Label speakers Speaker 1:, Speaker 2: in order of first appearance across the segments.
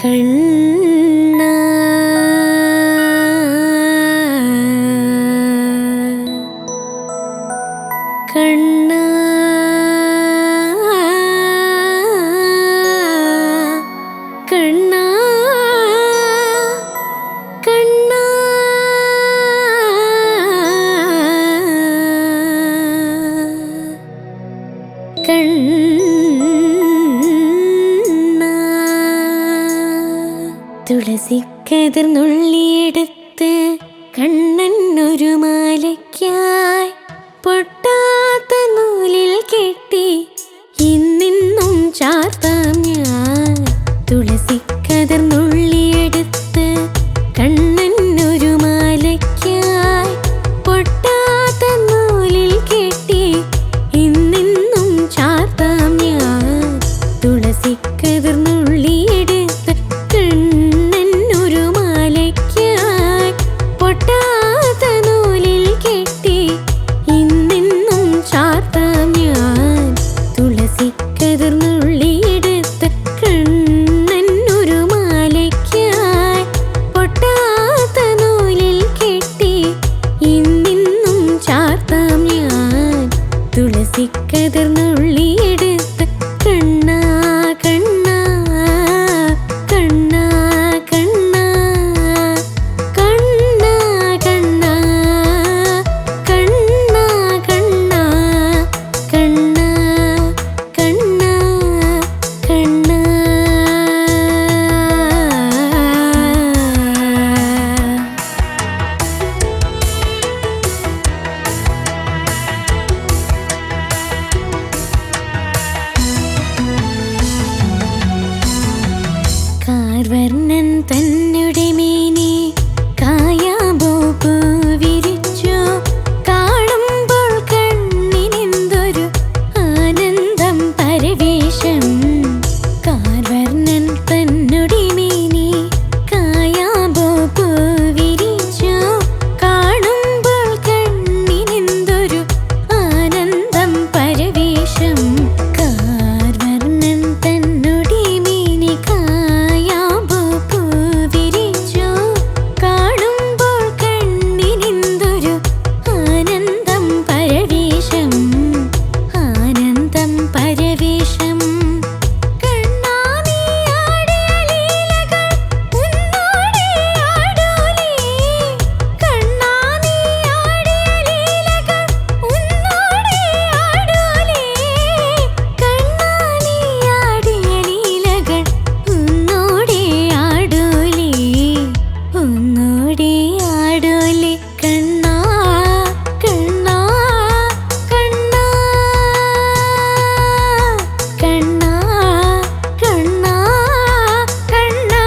Speaker 1: കണ്ണ കണ്ണ കണ്ണ കണ്ണ തുളസിക്കതിർ നുള്ളിയെടുത്ത് കണ്ണനൊരു മാലയ്ക്കായി പൊട്ടാത്ത നൂലിൽ കെട്ടി ഇന്നിന്നും ചാർത്താം ഞാൻ. തുളസിക്കതിർ നുള്ളിയെടുത്ത് കണ്ണനൊരു മാലയ്ക്കായി പൊട്ടാത്ത നൂലിൽ കെട്ടി ഇന്നിന്നും ചാർത്താം ഞാൻ. തുളസിക്കതിർ നുള്ളിയെടുത്ത് കണ്ണനൊരു മാലയ്ക്കായി പൊട്ടാത്ത നൂലിൽ കെട്ടി ഇന്നിന്നും ചാർത്താം ഞാൻ. തുളസിക്കതിർ നുള്ളിയെടുത്ത് കണ്ണനൊരു മാലയ്ക്കായി പൊട്ടാത്ത നൂലിൽ കെട്ടി ഇന്നിന്നും ചാർത്താം ഞാൻ. തുളസിക്കതിർ നുള്ളിയെടുത്ത് കണ്ണ കണ്ണ കണ്ണ കണ്ണ കണ്ണ കണ്ണ കണ്ണ കണ്ണ കണ്ണ കണ്ണ കണ്ണ കാർവർണ്ണൻ തന്നുടെ മേനി കായാമ്പൂ പൂ വിരിച്ചു. കാണുമ്പോൾ കണ്ണിനെന്തൊരു ആനന്ദം പരവേശം. കാർവർണ്ണൻ തന്നുടെ മേനി കായാമ്പൂ പൂ വിരിച്ചു. കാണുമ്പോൾ കണ്ണിനെന്തൊരു ആനന്ദം പരവേശം. കാർവർണ്ണൻ തന്നുടെ മേനി കായാമ്പൂ പൂ വിരിച്ചു. കാണുമ്പോൾ കണ്ണിനെന്തൊരു ആനന്ദം പരവേശം. ആനന്ദം പരവേശം. കണ്ണാ നീ ആടിയ ലീലകൾ ഉന്നോടെ ആടൂലേ. കണ്ണാ നീ ആടിയ ലീലകൾ ഉന്നോടെ ആടൂലേ. കണ്ണാ നീ ആടിയ ലീലകൾ ഉന്നോടെ ആടൂലേ. ഉന്നോടെ ആടൂലേ. കണ്ണാ കണ്ണാ കണ്ണാ കണ്ണാ കണ്ണാ കണ്ണാ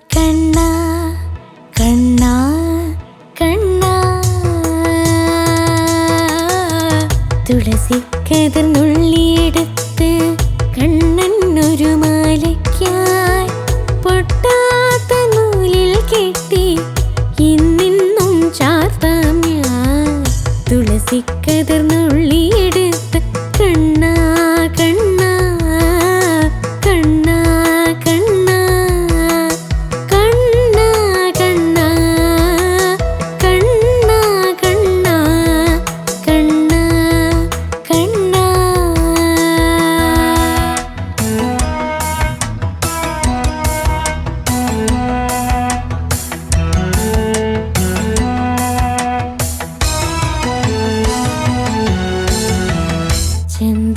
Speaker 1: കണ്ണാ കണ്ണാ കണ്ണാ. തുളസിക്കതിർ നുള്ളിയെടുത്ത് കണ്ണനൊരു മാലയ്ക്കായി പൊട്ടാത്ത നൂലിൽ കെട്ടി ഇന്നിന്നും ചാർത്താം ഞാൻ. തുളസിക്കതിർ നുള്ളിയെടുത്ത് കണ്ണ കണ്ണ കണ്ണ കണ്ണ കണ്ണ കണ്ണ കണ്ണ കണ്ണ കണ്ണ കണ്ണ. ചന്ദന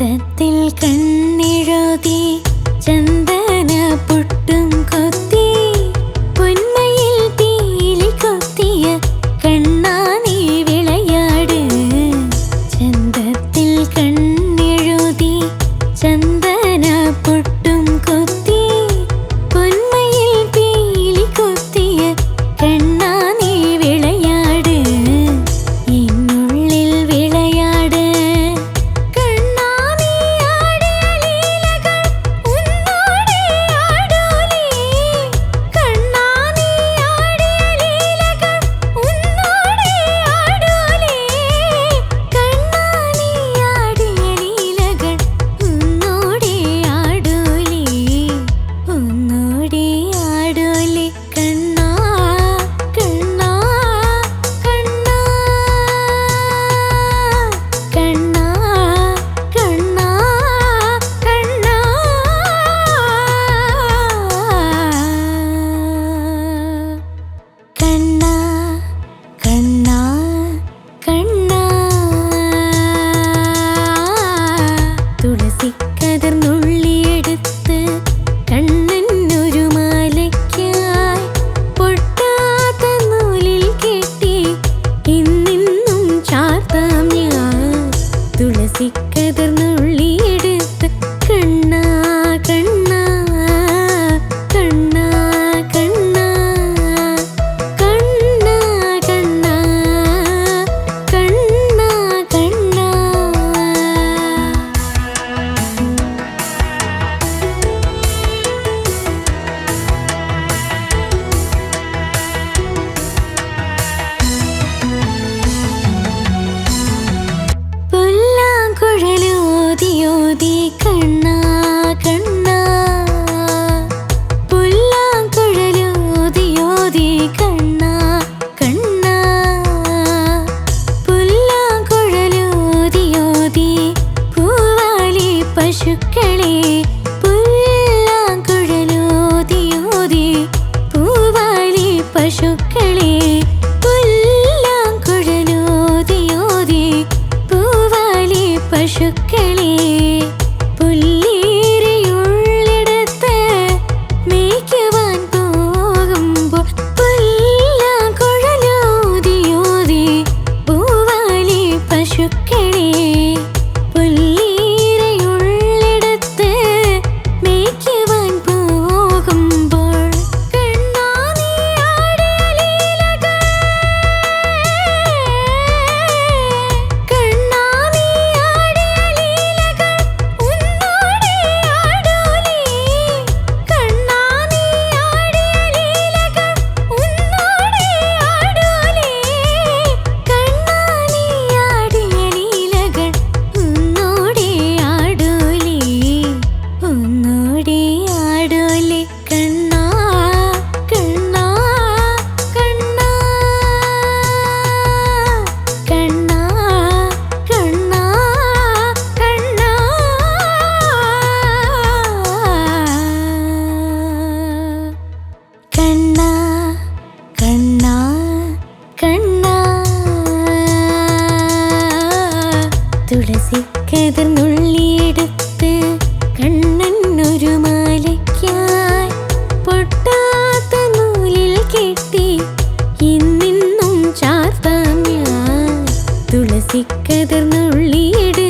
Speaker 1: പശുക്കളെ പുല്ലീരയുള്ളിടത്ത് മേയ്ക്കുവാൻ പോകുമ്പോൾ കണ്ണാ നീ ആടിയ ലീലകൾ കണ്ണാ നീ ആടിയ ലീലകൾ ഉന്നോടെ ആടൂലേ കണ്ണാ നീ ആടിയ ലീലകൾ ഉന്നോടെ ആടൂലേ കണ്ണാ നീ ആടിയ ലീലകൾ ഉന്നോടെ ആടൂലേ ഉന്നോടെ ആടൂലേ കണ്ണാ കണ്ണാ കണ്ണാ കണ്ണാ കണ്ണാ കണ്ണാ കണ്ണാ കണ്ണാ കണ്ണാ തുളസിക്കതിർ നുള്ളിയെടുത്ത് കണ്ണനൊരു മാലയ്ക്കായി പൊട്ടാത്ത നൂലിൽ കെട്ടി ഇന്നിന്നും ചാർത്താം ഞാൻ തുളസിക്കതിർ നുള്ളിയെടുത്ത്